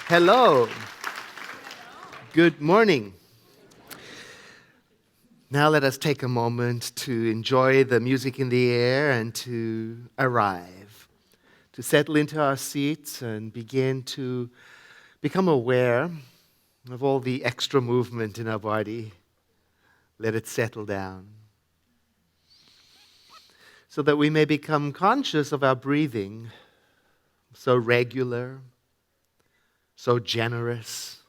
Hello. Good morning. Now let us take a moment to enjoy the music in the air and to arrive, to settle into our seats and begin to become aware of all the extra movement in our body. Let it settle down so that we may become conscious of our breathing, so regular, so generous,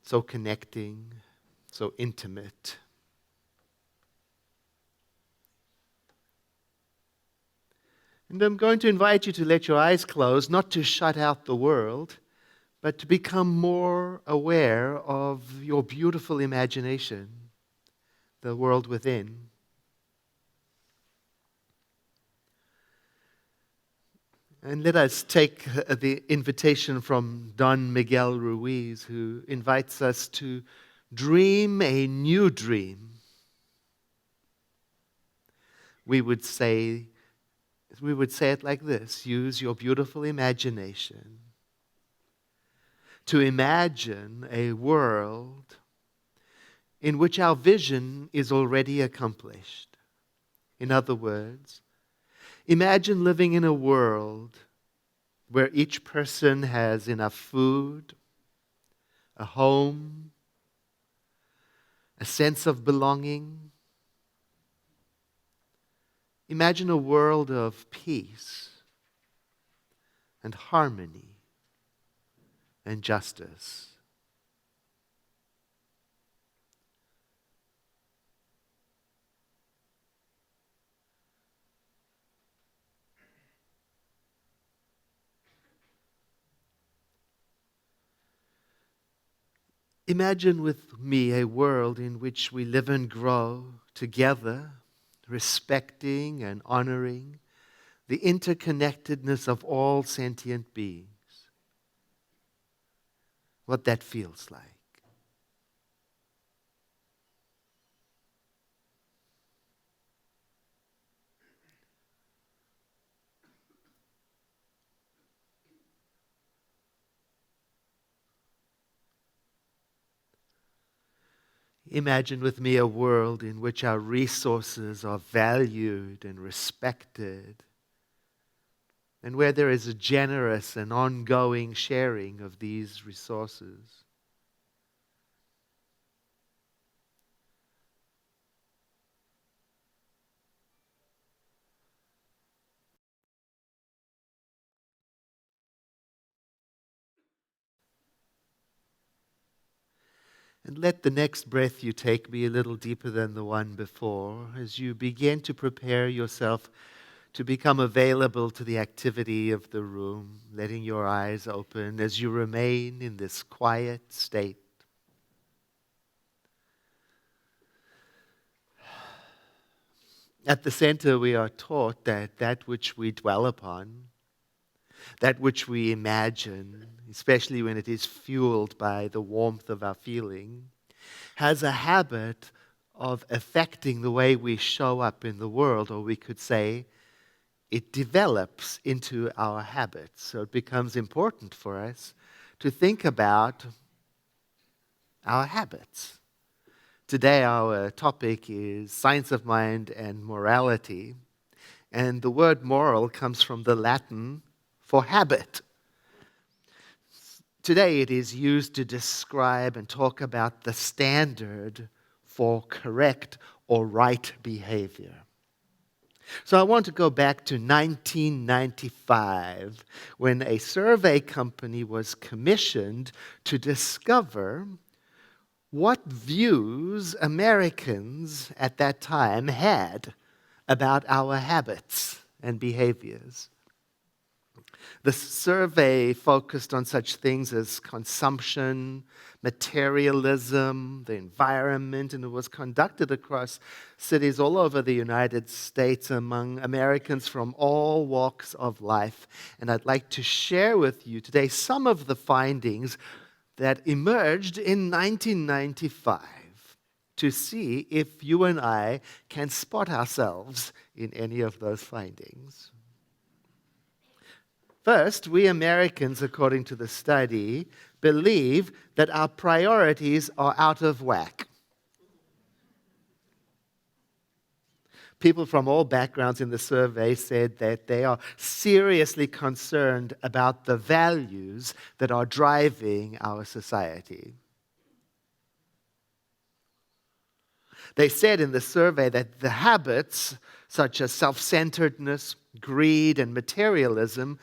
so connecting, so intimate. And I'm going to invite you to let your eyes close, not to shut out the world, but to become more aware of your beautiful imagination, the world within. And let us take the invitation from Don Miguel Ruiz, who invites us to dream a new dream. We would say it like this: use your beautiful imagination to imagine a world in which our vision is already accomplished. In other words, imagine living in a world where each person has enough food, a home, a sense of belonging. Imagine a world of peace and harmony and justice. Imagine with me a world in which we live and grow together, respecting and honoring the interconnectedness of all sentient beings. What that feels like. Imagine with me a world in which our resources are valued and respected, and where there is a generous and ongoing sharing of these resources. And let the next breath you take be a little deeper than the one before, as you begin to prepare yourself to become available to the activity of the room, letting your eyes open as you remain in this quiet state. At the center, we are taught that which we dwell upon, that which we imagine, especially when it is fueled by the warmth of our feeling, has a habit of affecting the way we show up in the world, or we could say it develops into our habits. So it becomes important for us to think about our habits. Today our topic is science of mind and morality, and the word moral comes from the Latin for habit. Today it is used to describe and talk about the standard for correct or right behavior. So I want to go back to 1995 when a survey company was commissioned to discover what views Americans at that time had about our habits and behaviors. The survey focused on such things as consumption, materialism, the environment, and it was conducted across cities all over the United States among Americans from all walks of life. And I'd like to share with you today some of the findings that emerged in 1995 to see if you and I can spot ourselves in any of those findings. First, we Americans, according to the study, believe that our priorities are out of whack. People from all backgrounds in the survey said that they are seriously concerned about the values that are driving our society. They said in the survey that the habits, such as self-centeredness, greed, and materialism,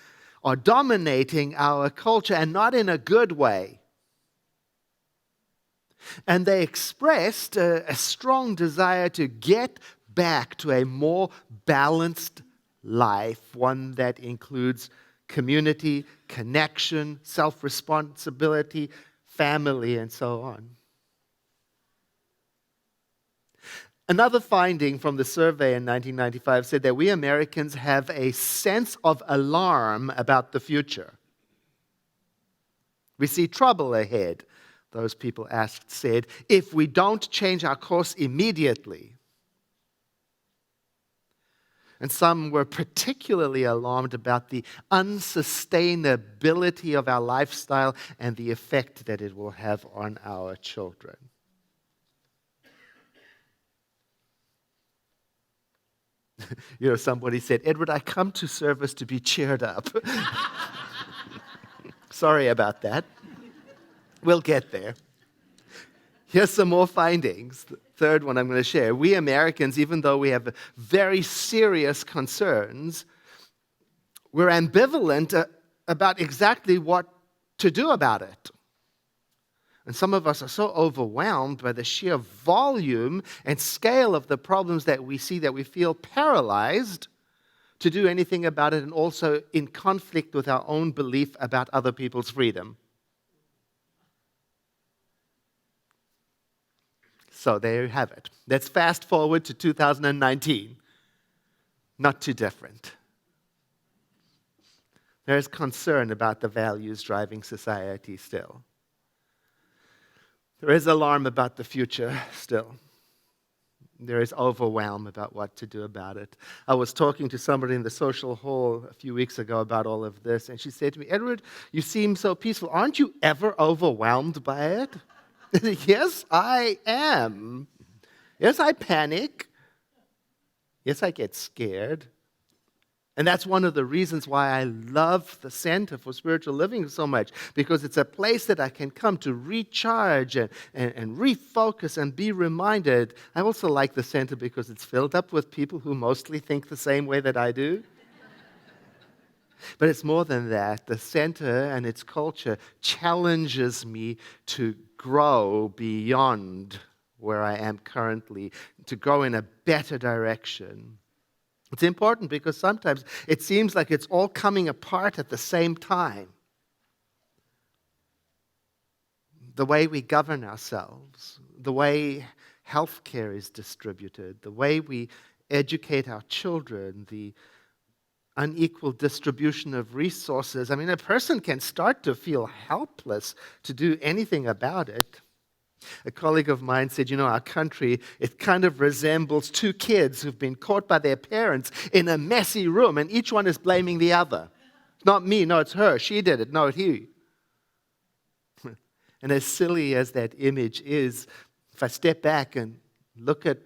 are dominating our culture, and not in a good way. And they expressed a strong desire to get back to a more balanced life, one that includes community, connection, self-responsibility, family, and so on. Another finding from the survey in 1995 said that we Americans have a sense of alarm about the future. We see trouble ahead, those people asked said, if we don't change our course immediately. And some were particularly alarmed about the unsustainability of our lifestyle and the effect that it will have on our children. Somebody said, Edward, I come to service to be cheered up. Sorry about that. We'll get there. Here's some more findings. The third one I'm going to share. We Americans, even though we have very serious concerns, we're ambivalent about exactly what to do about it. And some of us are so overwhelmed by the sheer volume and scale of the problems that we see that we feel paralyzed to do anything about it, and also in conflict with our own belief about other people's freedom. So there you have it. Let's fast forward to 2019. Not too different. There is concern about the values driving society still. There is alarm about the future still. There is overwhelm about what to do about it. I was talking to somebody in the social hall a few weeks ago about all of this, and she said to me, Edward, you seem so peaceful. Aren't you ever overwhelmed by it? Yes, I am. Yes, I panic. Yes, I get scared. And that's one of the reasons why I love the Center for Spiritual Living so much, because it's a place that I can come to recharge and refocus and be reminded. I also like the Center because it's filled up with people who mostly think the same way that I do. But it's more than that. The Center and its culture challenges me to grow beyond where I am currently, to go in a better direction. It's important because sometimes it seems like it's all coming apart at the same time. The way we govern ourselves, the way healthcare is distributed, the way we educate our children, the unequal distribution of resources. I mean, a person can start to feel helpless to do anything about it. A colleague of mine said, our country, it kind of resembles two kids who've been caught by their parents in a messy room, and each one is blaming the other. It's not me, no, it's her. She did it, no, it's he. And as silly as that image is, if I step back and look at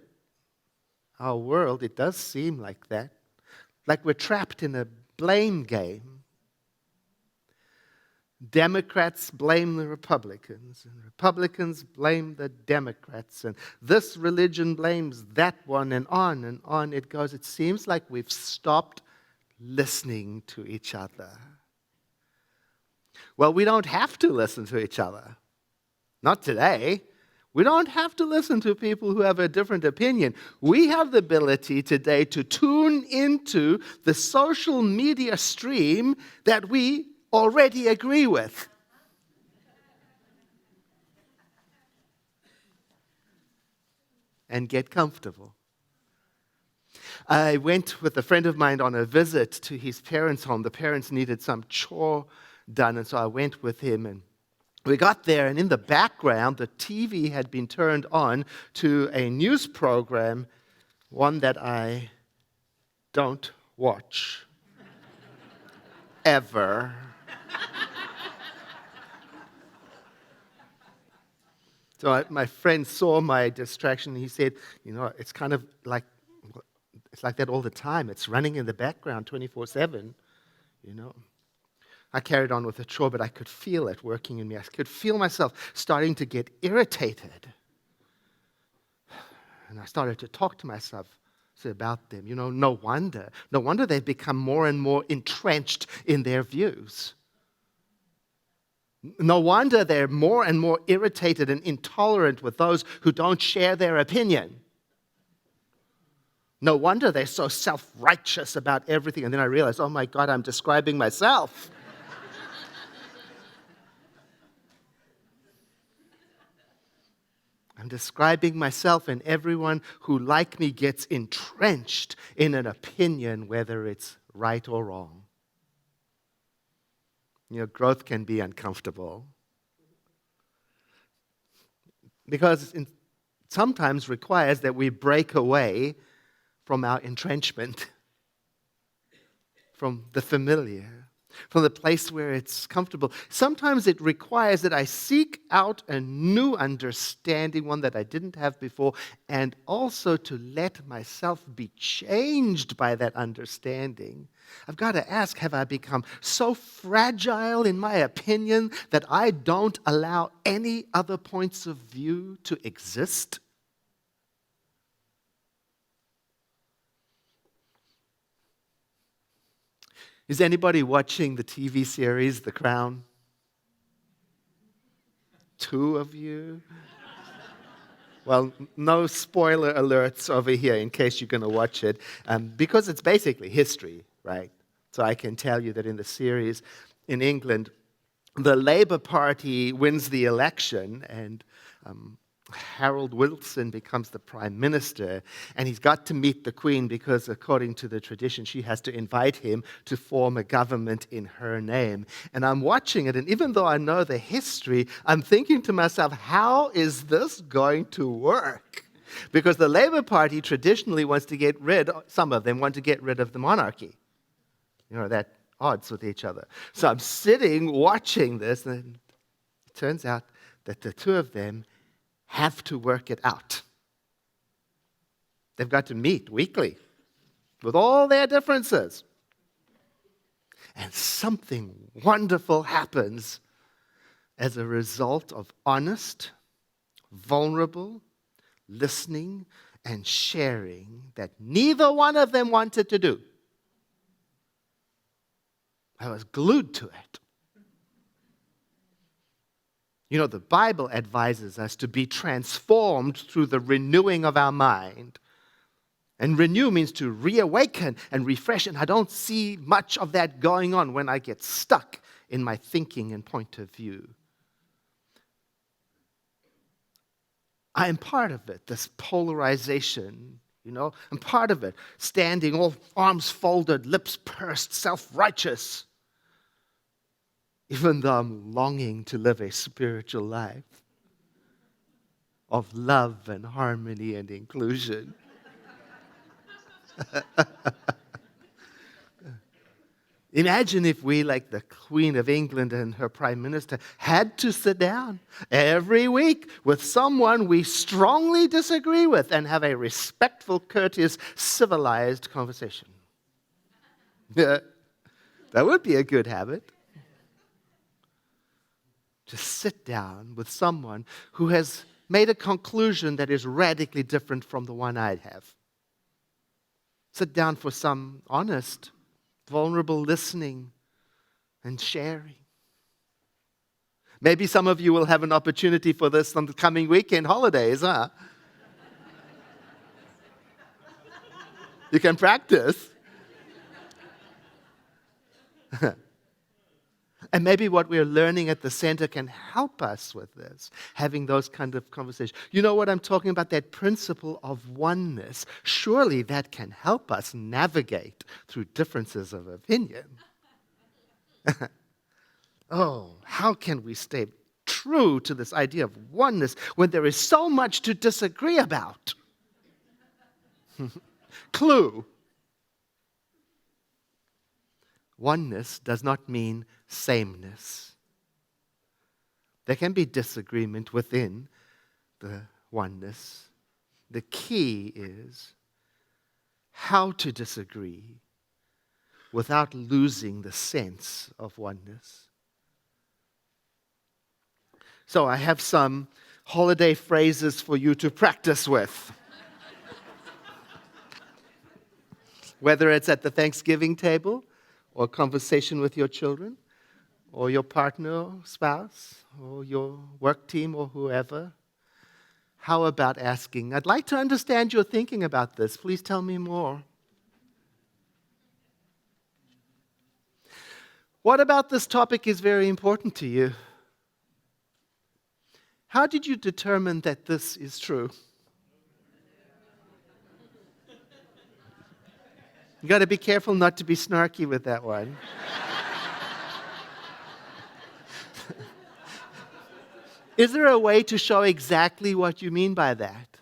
our world, it does seem like that. Like we're trapped in a blame game. Democrats blame the Republicans, and Republicans blame the Democrats, and this religion blames that one, and on it goes. It seems like we've stopped listening to each other. Well, we don't have to listen to each other. Not today. We don't have to listen to people who have a different opinion. We have the ability today to tune into the social media stream that we already agree with. And get comfortable. I went with a friend of mine on a visit to his parents' home. The parents needed some chore done, and so I went with him, and we got there, and in the background, the TV had been turned on to a news program, one that I don't watch. ever. So my friend saw my distraction. He said, it's kind of like, it's like that all the time. It's running in the background 24/7, you know. I carried on with the chore, but I could feel it working in me. I could feel myself starting to get irritated. And I started to talk to myself about them. No wonder they've become more and more entrenched in their views. No wonder they're more and more irritated and intolerant with those who don't share their opinion. No wonder they're so self-righteous about everything. And then I realized, oh my God, I'm describing myself. I'm describing myself, and everyone who, like me, gets entrenched in an opinion, whether it's right or wrong. Growth can be uncomfortable because it sometimes requires that we break away from our entrenchment, from the familiar, from the place where it's comfortable. Sometimes it requires that I seek out a new understanding, one that I didn't have before, and also to let myself be changed by that understanding. I've got to ask, have I become so fragile in my opinion that I don't allow any other points of view to exist? Is anybody watching the TV series The Crown? 2 of you? Well, no spoiler alerts over here in case you're going to watch it, because it's basically history, right? So I can tell you that in the series in England, the Labour Party wins the election, and Harold Wilson becomes the Prime Minister, and he's got to meet the Queen because, according to the tradition, she has to invite him to form a government in her name. And I'm watching it, and even though I know the history, I'm thinking to myself, how is this going to work? Because the Labour Party traditionally wants to get rid, some of them want to get rid of the monarchy. That odds with each other. So I'm sitting watching this, and it turns out that the 2 of them have to work it out. They've got to meet weekly with all their differences. And something wonderful happens as a result of honest, vulnerable listening and sharing that neither one of them wanted to do. I was glued to it. The Bible advises us to be transformed through the renewing of our mind. And renew means to reawaken and refresh, and I don't see much of that going on when I get stuck in my thinking and point of view. I am part of it, this polarization, I'm part of it, standing all arms folded, lips pursed, self-righteous. Even though I'm longing to live a spiritual life of love and harmony and inclusion. Imagine if we, like the Queen of England and her Prime Minister, had to sit down every week with someone we strongly disagree with and have a respectful, courteous, civilized conversation. That would be a good habit. Just sit down with someone who has made a conclusion that is radically different from the one I have. Sit down for some honest, vulnerable listening and sharing. Maybe some of you will have an opportunity for this on the coming weekend holidays, huh? You can practice. And maybe what we're learning at the center can help us with this, having those kind of conversations. You know what I'm talking about? That principle of oneness. Surely that can help us navigate through differences of opinion. Oh, how can we stay true to this idea of oneness when there is so much to disagree about? Clue. Oneness does not mean sameness. There can be disagreement within the oneness. The key is how to disagree without losing the sense of oneness. So I have some holiday phrases for you to practice with. Whether it's at the Thanksgiving table, or conversation with your children, or your partner or spouse, or your work team, or whoever. How about asking, I'd like to understand your thinking about this. Please tell me more. What about this topic is very important to you? How did you determine that this is true? You got to be careful not to be snarky with that one. Is there a way to show exactly what you mean by that?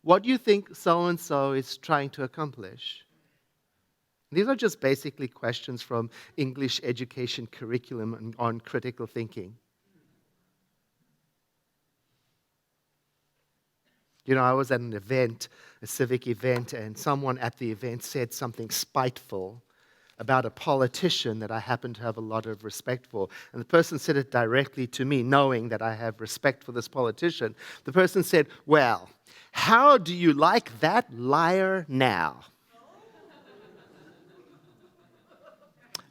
What do you think so-and-so is trying to accomplish? These are just basically questions from English education curriculum on critical thinking. You know, I was at an event, a civic event, and someone at the event said something spiteful about a politician that I happen to have a lot of respect for. And the person said it directly to me, knowing that I have respect for this politician. The person said, well, how do you like that liar now?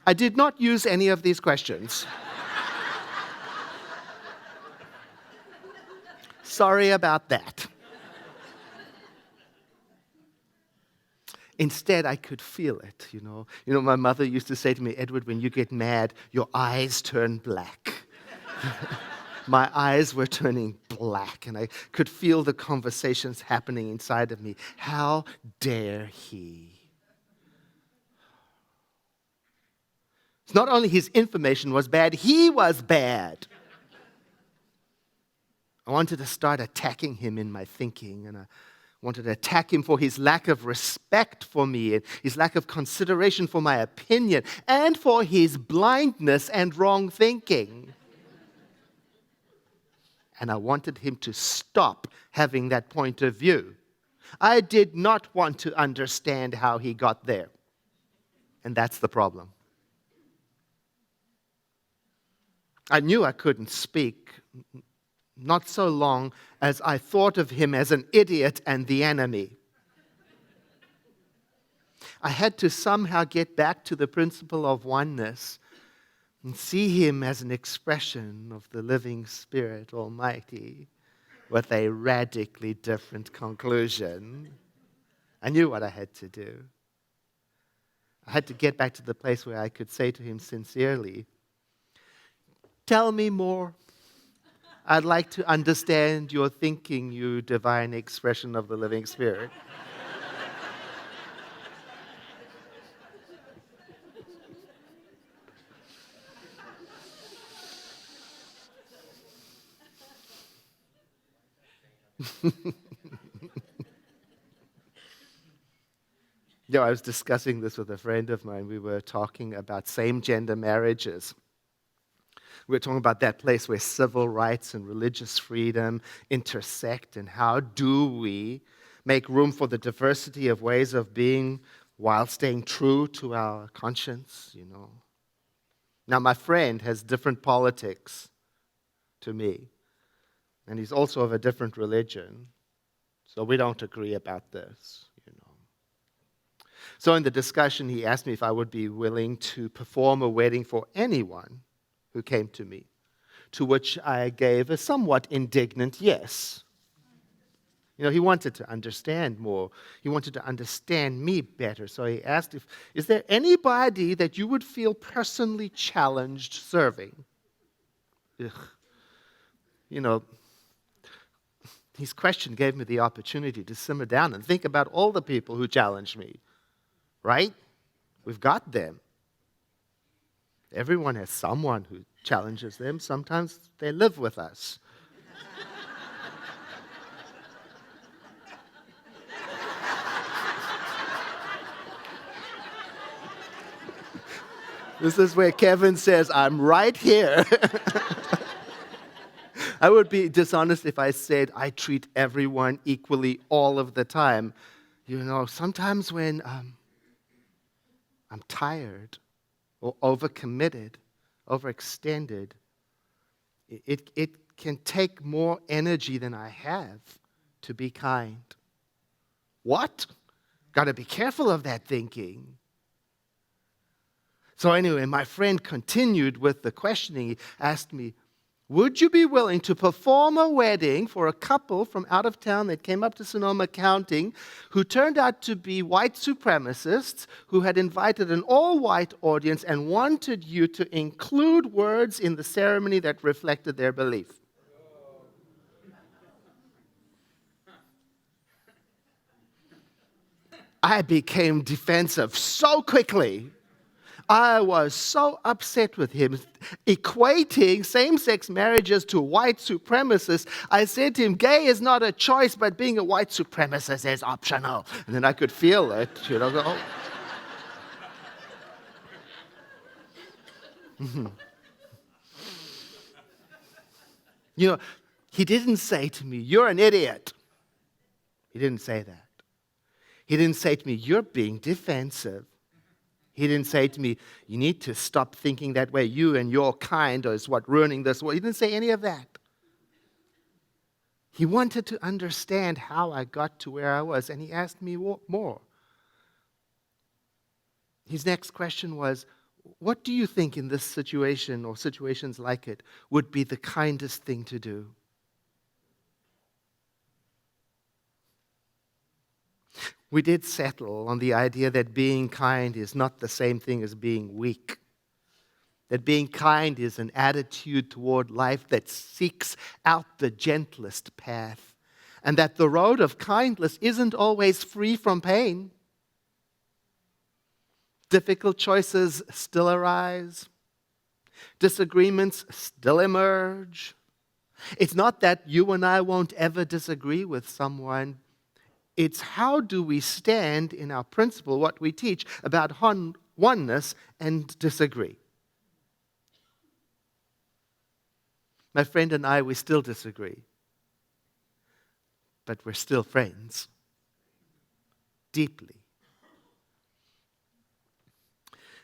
I did not use any of these questions. Sorry about that. Instead, I could feel it, you know. You know, my mother used to say to me, Edward, when you get mad, your eyes turn black. My eyes were turning black, and I could feel the conversations happening inside of me. How dare he? It's not only his information was bad, he was bad. I wanted to start attacking him in my thinking, and I wanted to attack him for his lack of respect for me, and his lack of consideration for my opinion, and for his blindness and wrong thinking. And I wanted him to stop having that point of view. I did not want to understand how he got there. And that's the problem. I knew I couldn't speak, not so long as I thought of him as an idiot and the enemy. I had to somehow get back to the principle of oneness and see him as an expression of the living Spirit Almighty with a radically different conclusion. I knew what I had to do. I had to get back to the place where I could say to him sincerely, tell me more. I'd like to understand your thinking, you divine expression of the living Spirit. You know, I was discussing this with a friend of mine. We were talking about same-gender marriages. We were talking about that place where civil rights and religious freedom intersect, and how do we make room for the diversity of ways of being while staying true to our conscience, you know. Now, my friend has different politics to me, and he's also of a different religion, so we don't agree about this, you know. So in the discussion, he asked me if I would be willing to perform a wedding for anyone who came to me, to which I gave a somewhat indignant yes. You know, he wanted to understand more. He wanted to understand me better. So he asked, is there anybody that you would feel personally challenged serving? Ugh. You know, his question gave me the opportunity to simmer down and think about all the people who challenged me. Right? We've got them. Everyone has someone who challenges them. Sometimes they live with us. This is where Kevin says, I'm right here. I would be dishonest if I said I treat everyone equally all of the time. Sometimes when I'm tired or overcommitted, overextended, it can take more energy than I have to be kind. What? Got to be careful of that thinking. So anyway, my friend continued with the questioning. He asked me, would you be willing to perform a wedding for a couple from out of town that came up to Sonoma County who turned out to be white supremacists who had invited an all-white audience and wanted you to include words in the ceremony that reflected their belief? I became defensive so quickly. I was so upset with him, equating same-sex marriages to white supremacists. I said to him, gay is not a choice, but being a white supremacist is optional. And then I could feel it, go, oh. He didn't say to me, you're an idiot. He didn't say that. He didn't say to me, you're being defensive. He didn't say to me, you need to stop thinking that way. You and your kind is what ruining this world. He didn't say any of that. He wanted to understand how I got to where I was, and he asked me more. His next question was, what do you think in this situation or situations like it would be the kindest thing to do? We did settle on the idea that being kind is not the same thing as being weak. That being kind is an attitude toward life that seeks out the gentlest path. And that the road of kindness isn't always free from pain. Difficult choices still arise. Disagreements still emerge. It's not that you and I won't ever disagree with someone. It's how do we stand in our principle, what we teach about oneness and disagree. My friend and I, we still disagree. But we're still friends. Deeply.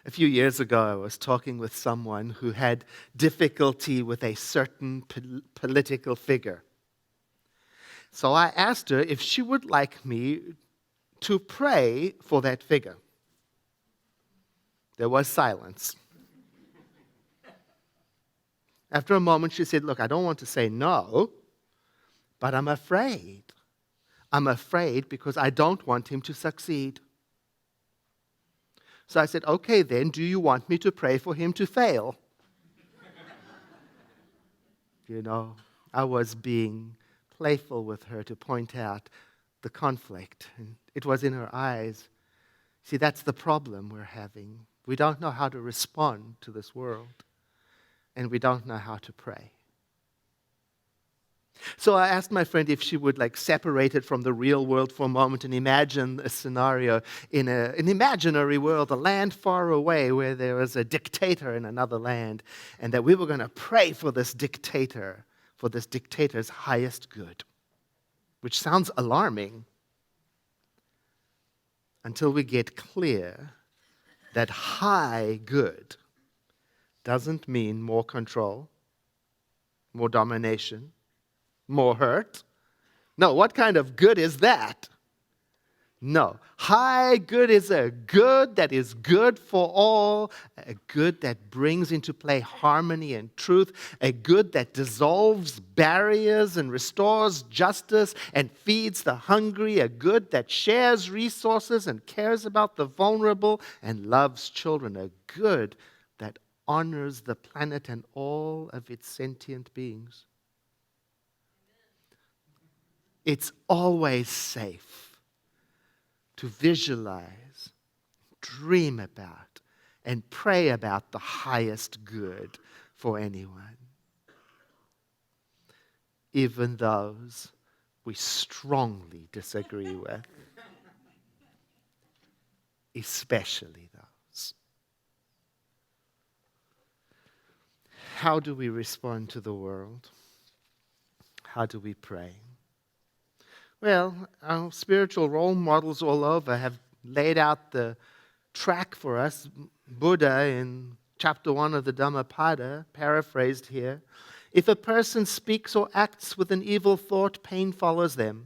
A few years ago, I was talking with someone who had difficulty with a certain political figure. So I asked her if she would like me to pray for that figure. There was silence. After a moment, she said, look, I don't want to say no, but I'm afraid. I'm afraid because I don't want him to succeed. So I said, okay, then, do you want me to pray for him to fail? I was being playful with her to point out the conflict. And it was in her eyes. See, that's the problem we're having. We don't know how to respond to this world. And we don't know how to pray. So I asked my friend if she would separate it from the real world for a moment and imagine a scenario in an imaginary world, a land far away where there was a dictator in another land, and that we were going to pray for this dictator's highest good, which sounds alarming until we get clear that high good doesn't mean more control, more domination, more hurt. No, what kind of good is that? No, high good is a good that is good for all, a good that brings into play harmony and truth, a good that dissolves barriers and restores justice and feeds the hungry, a good that shares resources and cares about the vulnerable and loves children, a good that honors the planet and all of its sentient beings. It's always safe to visualize, dream about, and pray about the highest good for anyone, even those we strongly disagree with, especially those. How do we respond to the world? How do we pray? Well, our spiritual role models all over have laid out the track for us. Buddha in chapter 1 of the Dhammapada, paraphrased here, if a person speaks or acts with an evil thought, pain follows them,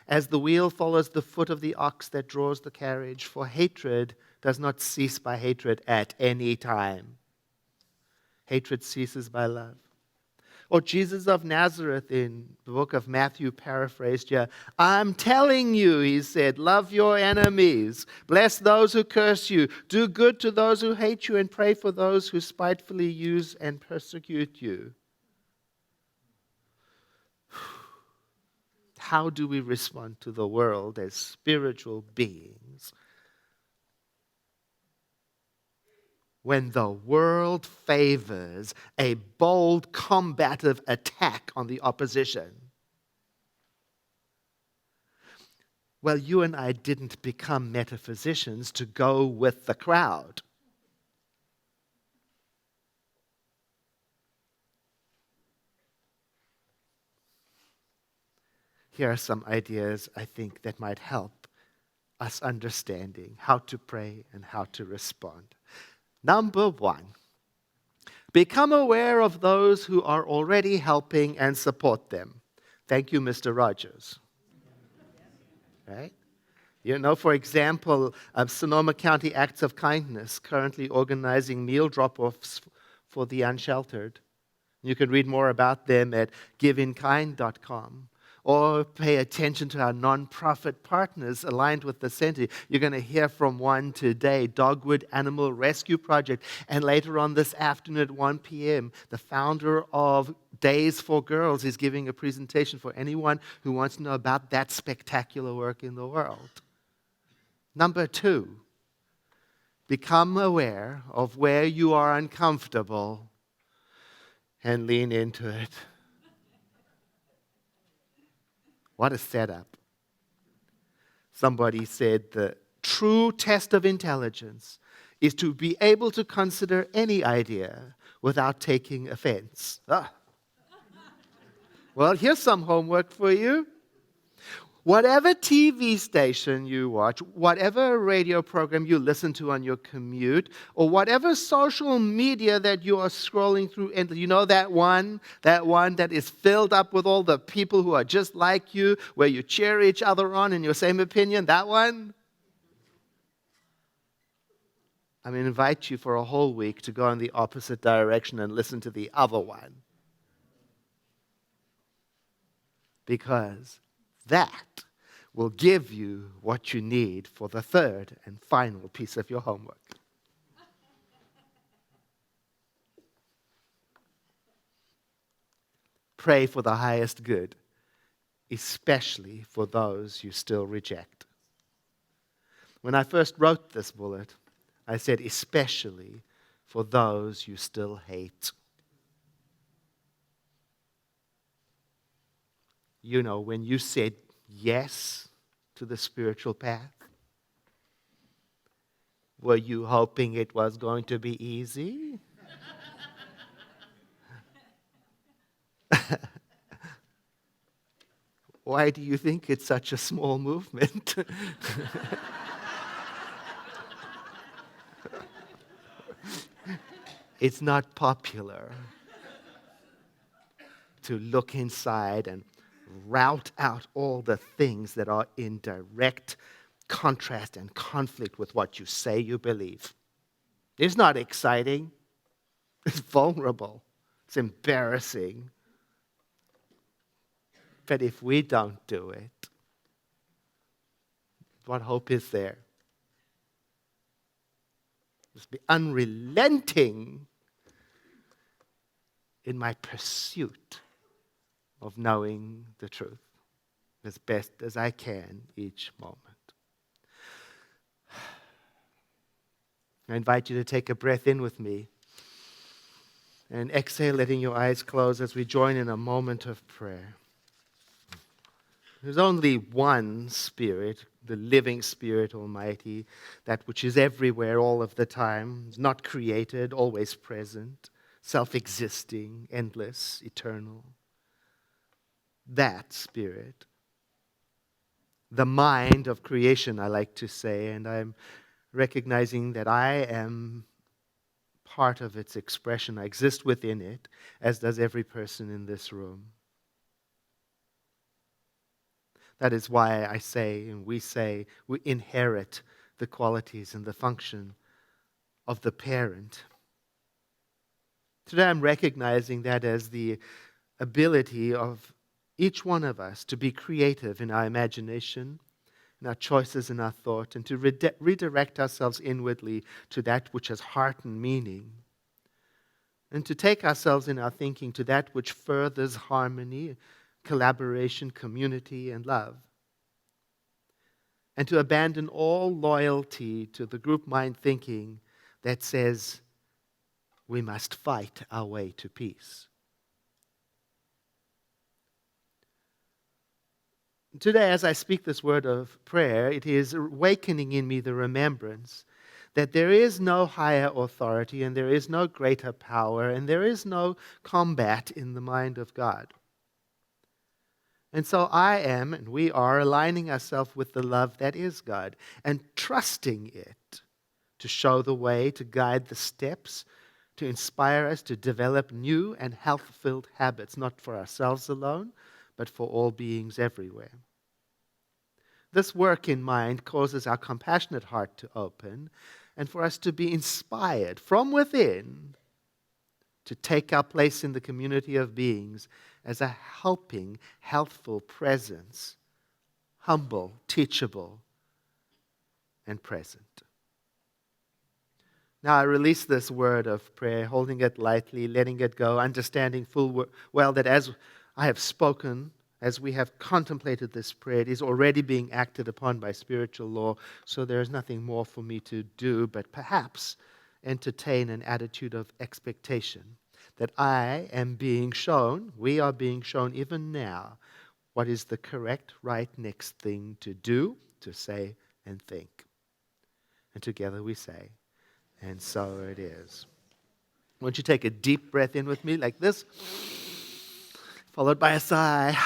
as the wheel follows the foot of the ox that draws the carriage, for hatred does not cease by hatred at any time. Hatred ceases by love. Or Jesus of Nazareth in the book of Matthew, paraphrased here, I'm telling you, he said, love your enemies, bless those who curse you, do good to those who hate you, and pray for those who spitefully use and persecute you. How do we respond to the world as spiritual beings when the world favors a bold, combative attack on the opposition? Well, you and I didn't become metaphysicians to go with the crowd. Here are some ideas I think that might help us understanding how to pray and how to respond. Number 1, become aware of those who are already helping and support them. Thank you, Mr. Rogers. Right? You know, for example, Sonoma County Acts of Kindness currently organizing meal drop-offs for the unsheltered. You can read more about them at giveinkind.com. Or pay attention to our nonprofit partners aligned with the center. You're going to hear from one today, Dogwood Animal Rescue Project. And later on this afternoon at 1 p.m., the founder of Days for Girls is giving a presentation for anyone who wants to know about that spectacular work in the world. Number 2, become aware of where you are uncomfortable and lean into it. What a setup. Somebody said the true test of intelligence is to be able to consider any idea without taking offense. Well, here's some homework for you. Whatever TV station you watch, whatever radio program you listen to on your commute, or whatever social media that you are scrolling through, and you know that one that is filled up with all the people who are just like you, where you cheer each other on in your same opinion, that one? I'm going to invite you for a whole week to go in the opposite direction and listen to the other one. Because that will give you what you need for the third and final piece of your homework. Pray for the highest good, especially for those you still reject. When I first wrote this bullet, I said, especially for those you still hate. You know, when you said yes to the spiritual path, were you hoping it was going to be easy? Why do you think it's such a small movement? It's not popular to look inside and rout out all the things that are in direct contrast and conflict with what you say you believe. It's not exciting. It's vulnerable. It's embarrassing. But if we don't do it, what hope is there? Just be unrelenting in my pursuit of knowing the truth as best as I can each moment. I invite you to take a breath in with me and exhale, letting your eyes close as we join in a moment of prayer. There's only one Spirit, the living Spirit Almighty, that which is everywhere all of the time, not created, always present, self-existing, endless, eternal. That Spirit, the mind of creation, I like to say, and I'm recognizing that I am part of its expression. I exist within it, as does every person in this room. That is why I say, and we say, we inherit the qualities and the function of the parent. Today I'm recognizing that as the ability of each one of us to be creative in our imagination, in our choices, in our thought, and to redirect ourselves inwardly to that which has heart and meaning, and to take ourselves in our thinking to that which furthers harmony, collaboration, community, and love, and to abandon all loyalty to the group mind thinking that says we must fight our way to peace. Today, as I speak this word of prayer, it is awakening in me the remembrance that there is no higher authority and there is no greater power and there is no combat in the mind of God. And so I am, and we are, aligning ourselves with the love that is God and trusting it to show the way, to guide the steps, to inspire us to develop new and health-filled habits, not for ourselves alone, but for all beings everywhere. This work in mind causes our compassionate heart to open and for us to be inspired from within to take our place in the community of beings as a helping, healthful presence, humble, teachable, and present. Now I release this word of prayer, holding it lightly, letting it go, understanding full well that as I have spoken, as we have contemplated this prayer, it is already being acted upon by spiritual law, so there is nothing more for me to do but perhaps entertain an attitude of expectation that I am being shown, we are being shown even now, what is the correct, right next thing to do, to say, and think. And together we say, and so it is. Won't you take a deep breath in with me like this, followed by a sigh.